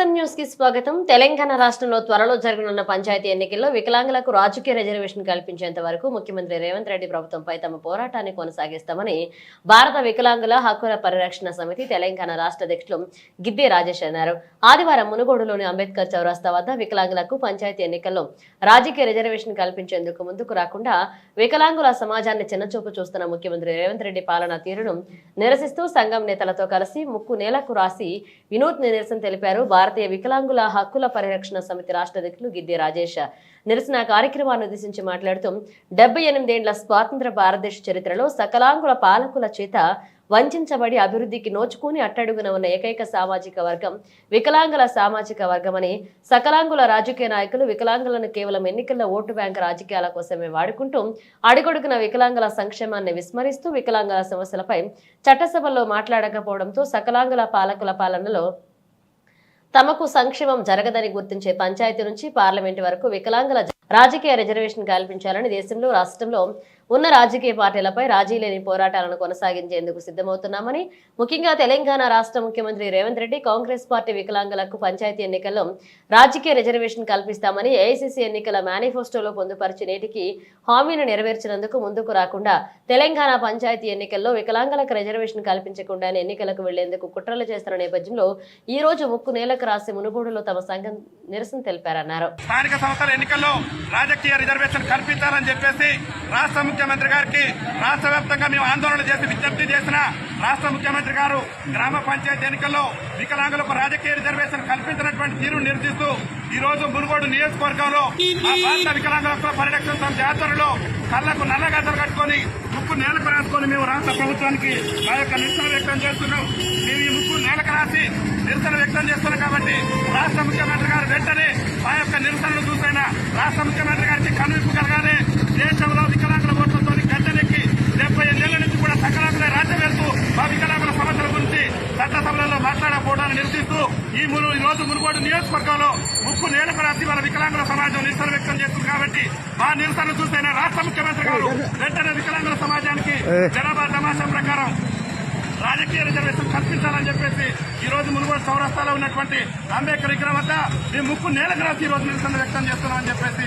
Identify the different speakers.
Speaker 1: S M news కి స్వాగతం. తెలంగాణ రాష్ట్రంలో త్వరలో జరగనున్న పంచాయతీ ఎన్నికల్లో వికలాంగులకు రాజకీయ రిజర్వేషన్ కల్పించేంత వరకు ముఖ్యమంత్రి రేవంత్ రెడ్డి ప్రభుత్వంపై తమ పోరాటాన్ని కొనసాగిస్తామని భారత వికలాంగుల హక్కుల పరిరక్షణ సమితి తెలంగాణ రాష్ట్ర అధ్యక్షులు గిద్దే రాజేష్ అన్నారు. ఆదివారం మునుగోడులోని అంబేద్కర్ చౌరస్తా వద్ద వికలాంగులకు పంచాయతీ ఎన్నికల్లో రాజకీయ రిజర్వేషన్ కల్పించేందుకు ముందుకు రాకుండా వికలాంగుల సమాజాన్ని చిన్నచూపు చూస్తున్న ముఖ్యమంత్రి రేవంత్ రెడ్డి పాలనా తీరును నిరసిస్తూ సంఘం నేతలతో కలిసి ముక్కు నేలకు రాసి వినూత్న నిరసన తెలిపారు. భారతీయ వికలాంగుల హక్కుల పరిరక్షణ సమితి రాష్ట్ర అధ్యక్షులు గిద్దే రాజేష్ నిరసన కార్యక్రమాన్ని ఉద్దేశించి మాట్లాడుతూ 78 ఏళ్ల స్వాతంత్ర భారతదేశ చరిత్రలో సకలాంగుల పాలకుల చేత వంచబడి అభివృద్ధికి నోచుకుని అట్టడుగున ఉన్న ఏకైక సామాజిక వర్గం వికలాంగుల సామాజిక వర్గమని, సకలాంగుల రాజకీయ నాయకులు వికలాంగులను కేవలం ఎన్నికల్లో ఓటు బ్యాంక్ రాజకీయాల కోసమే వాడుకుంటూ అడుగడుగున వికలాంగుల సంక్షేమాన్ని విస్మరిస్తూ వికలాంగుల సమస్యలపై చట్టసభల్లో మాట్లాడకపోవడంతో సకలాంగుల పాలకుల పాలనలో తమకు సంక్షేమం జరగదని గుర్తించే పంచాయతీ నుంచి పార్లమెంటు వరకు వికలాంగుల రాజకీయ రిజర్వేషన్ కల్పించాలని దేశంలో రాష్ట్రంలో ఉన్న రాజకీయ పార్టీలపై రాజీ లేని పోరాటాలను కొనసాగించేందుకు సిద్ధమవుతున్నామని, ముఖ్యంగా తెలంగాణ రాష్ట్ర ముఖ్యమంత్రి రేవంత్ రెడ్డి కాంగ్రెస్ పార్టీ వికలాంగులకు పంచాయతీ ఎన్నికల్లో రాజకీయ రిజర్వేషన్ కల్పిస్తామని ఏఐసిసి ఎన్నికల మేనిఫెస్టోలో పొందుపరిచి నేటికి హామీని నెరవేర్చినందుకు ముందుకు రాకుండా తెలంగాణ పంచాయతీ ఎన్నికల్లో వికలాంగులకు రిజర్వేషన్ కల్పించకుండా ఎన్నికలకు వెళ్లేందుకు కుట్రలు చేస్తున్న నేపథ్యంలో ఈ రోజు ముక్కు నేలకు రాసి మునుగోడులో తమ సంఘం నిరసన తెలిపారన్నారు.
Speaker 2: స్థానిక సంస్థల ఎన్నికల్లో రాజకీయ రిజర్వేషన్ కల్పించాలని చెప్పేసి రాష్ట్ర ముఖ్యమంత్రి గారికి రాష్ట్ర వ్యాప్తంగా మేము ఆందోళన చేసి విజ్ఞప్తి చేసిన రాష్ట్ర ముఖ్యమంత్రి గారు గ్రామ పంచాయతీ ఎన్నికల్లో వికలాంగులకు రాజకీయ రిజర్వేషన్ కల్పించినటువంటి తీరును నిరసిస్తూ ఈ రోజు మునుగోడు నియోజకవర్గంలో ఆ భారత వికలాంగుల హక్కుల పరిరక్షణ సమితి ఆధ్వర్యంలో కళ్లకు నల్లగద్దలు కట్టుకుని ముక్కు నేలకు రాసుకొని మేము రాష్ట్ర ప్రభుత్వానికి మా యొక్క నిరసన వ్యక్తం చేస్తున్నాం. మేము ఈ ముక్కు నేలకు రాసి నిరసన వ్యక్తం చేస్తున్నాం కాబట్టి రాష్ట్ర ముఖ్యమంత్రి గారు వెంటనే మా యొక్క నిరసనలు చూసైనా రాష్ట్ర ముఖ్యమంత్రి గారికి కనువిప్పు కలగానే దేశంలో వికలాంగుల ఓట్లతో గద్దెనెక్కి 78 ఏళ్ల నుంచి కూడా సకలాంగులే రాజ్యం వేస్తూ మా వికలాంగుల సమస్యల గురించి చట్టసభలలో మాట్లాడకపోవడాన్ని నిరసిస్తూ ఈ రోజు మునుగోడు నియోజకవర్గంలో ముక్కు నేలకు రాసి వాళ్ళ వికలాంగుల సమాజం నిరసన వ్యక్తం చేస్తుంది కాబట్టి మా నిరసన చూసైనా రాష్ట్ర ముఖ్యమంత్రి గారు వెంటనే వికలాంగుల సమాజానికి జనాభా తమాషా ప్రకారం రాజకీయ రిజర్వేషన్ కల్పించాలని చెప్పేసి ఈ రోజు మునుగోడు చౌరస్తాలో ఉన్నటువంటి అంబేద్కర్ విగ్రహం వద్ద మేము ముక్కు నేలకు రాసి ఈ రోజు నిరసన వ్యక్తం చేస్తున్నామని చెప్పేసి